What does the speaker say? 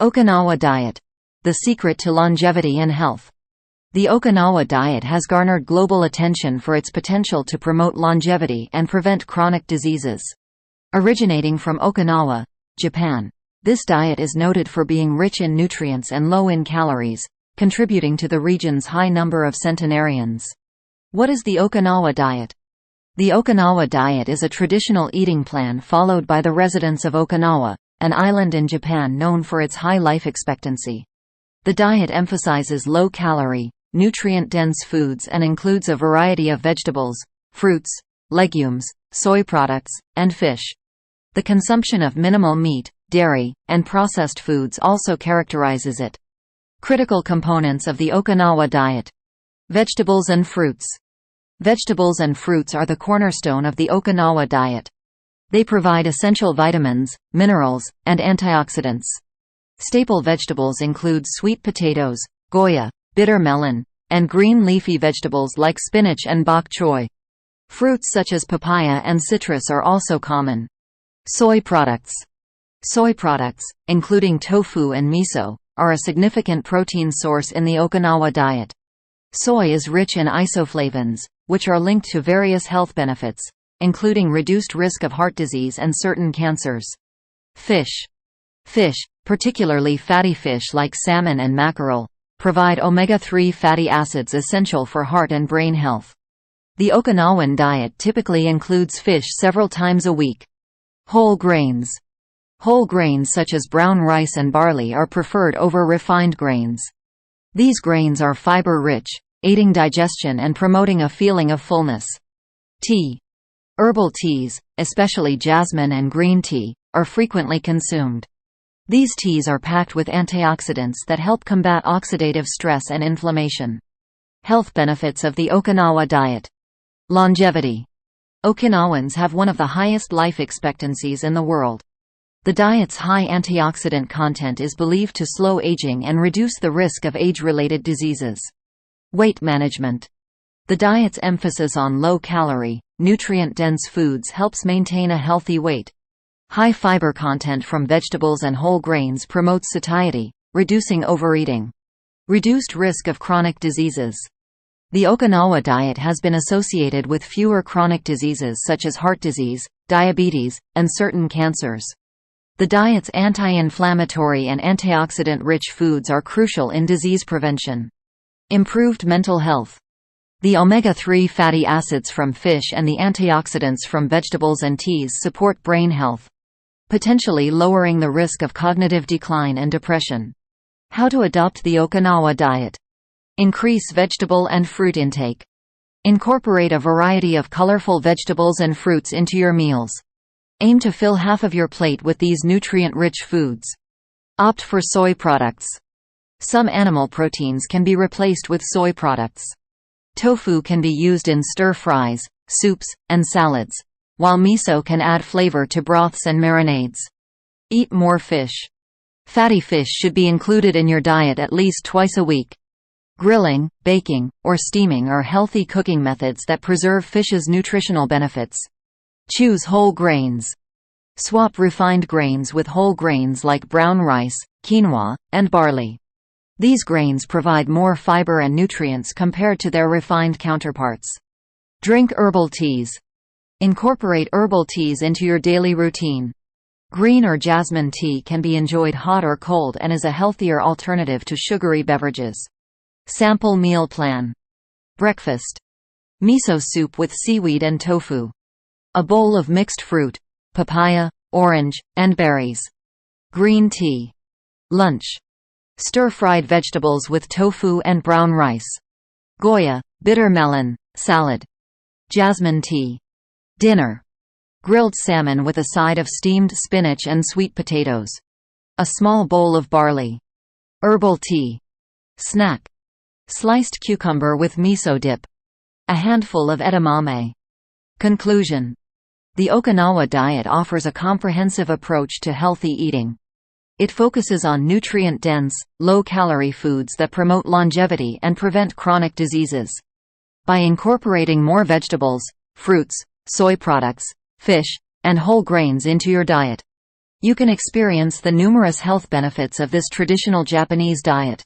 Okinawa Diet – the secret to longevity and health. The Okinawa diet has garnered global attention for its potential to promote longevity and prevent chronic diseases. Originating from Okinawa, Japan, this diet is noted for being rich in nutrients and low in calories, contributing to the region's high number of centenarians. What is the Okinawa diet? The Okinawa diet is a traditional eating plan followed by the residents of Okinawa, an island in Japan known for its high life expectancy. The diet emphasizes low-calorie, nutrient-dense foods and includes a variety of vegetables, fruits, legumes, soy products, and fish. The consumption of minimal meat, dairy, and processed foods also characterizes it. Critical components of the Okinawa diet. Vegetables and fruits. Vegetables and fruits are the cornerstone of the Okinawa diet. They provide essential vitamins, minerals, and antioxidants. Staple vegetables include sweet potatoes, goya, bitter melon, and green leafy vegetables like spinach and bok choy. Fruits such as papaya and citrus are also common. Soy products. Soy products, including tofu and miso, are a significant protein source in the Okinawa diet. Soy is rich in isoflavones, which are linked to various health benefits, including reduced risk of heart disease and certain cancers. Fish. Fish, particularly fatty fish like salmon and mackerel, provide omega-3 fatty acids essential for heart and brain health. The Okinawan diet typically includes fish several times a week. Whole grains. Whole grains such as brown rice and barley are preferred over refined grains. These grains are fiber-rich, aiding digestion and promoting a feeling of fullness. Tea. Herbal teas, especially jasmine and green tea, are frequently consumed. These teas are packed with antioxidants that help combat oxidative stress and inflammation. Health benefits of the Okinawa diet. Longevity. Okinawans have one of the highest life expectancies in the world. The diet's high antioxidant content is believed to slow aging and reduce the risk of age-related diseases. Weight management. The diet's emphasis on low-calorie, nutrient-dense foods helps maintain a healthy weight. High fiber content from vegetables and whole grains promotes satiety, reducing overeating. Reduced risk of chronic diseases. The Okinawa diet has been associated with fewer chronic diseases such as heart disease, diabetes, and certain cancers. The diet's anti-inflammatory and antioxidant-rich foods are crucial in disease prevention. Improved mental health. The omega-3 fatty acids from fish and the antioxidants from vegetables and teas support brain health, potentially lowering the risk of cognitive decline and depression. How to adopt the Okinawa diet. Increase vegetable and fruit intake. Incorporate a variety of colorful vegetables and fruits into your meals. Aim to fill half of your plate with these nutrient-rich foods. Opt for soy products. Some animal proteins can be replaced with soy products. Tofu can be used in stir-fries, soups, and salads, while miso can add flavor to broths and marinades. Eat more fish. Fatty fish should be included in your diet at least twice a week. Grilling, baking, or steaming are healthy cooking methods that preserve fish's nutritional benefits. Choose whole grains. Swap refined grains with whole grains like brown rice, quinoa, and barley. These grains provide more fiber and nutrients compared to their refined counterparts. Drink herbal teas. Incorporate herbal teas into your daily routine. Green or jasmine tea can be enjoyed hot or cold and is a healthier alternative to sugary beverages. Sample meal plan. Breakfast. Miso soup with seaweed and tofu. A bowl of mixed fruit, papaya, orange, and berries. Green tea. Lunch. Stir-fried vegetables with tofu and brown rice. Goya, bitter melon, salad. Jasmine tea. Dinner. Grilled salmon with a side of steamed spinach and sweet potatoes. A small bowl of barley. Herbal tea. Snack. Sliced cucumber with miso dip. A handful of edamame. Conclusion. The Okinawa diet offers a comprehensive approach to healthy eating. It focuses on nutrient-dense, low-calorie foods that promote longevity and prevent chronic diseases. By incorporating more vegetables, fruits, soy products, fish, and whole grains into your diet, You can experience the numerous health benefits of this traditional Japanese diet.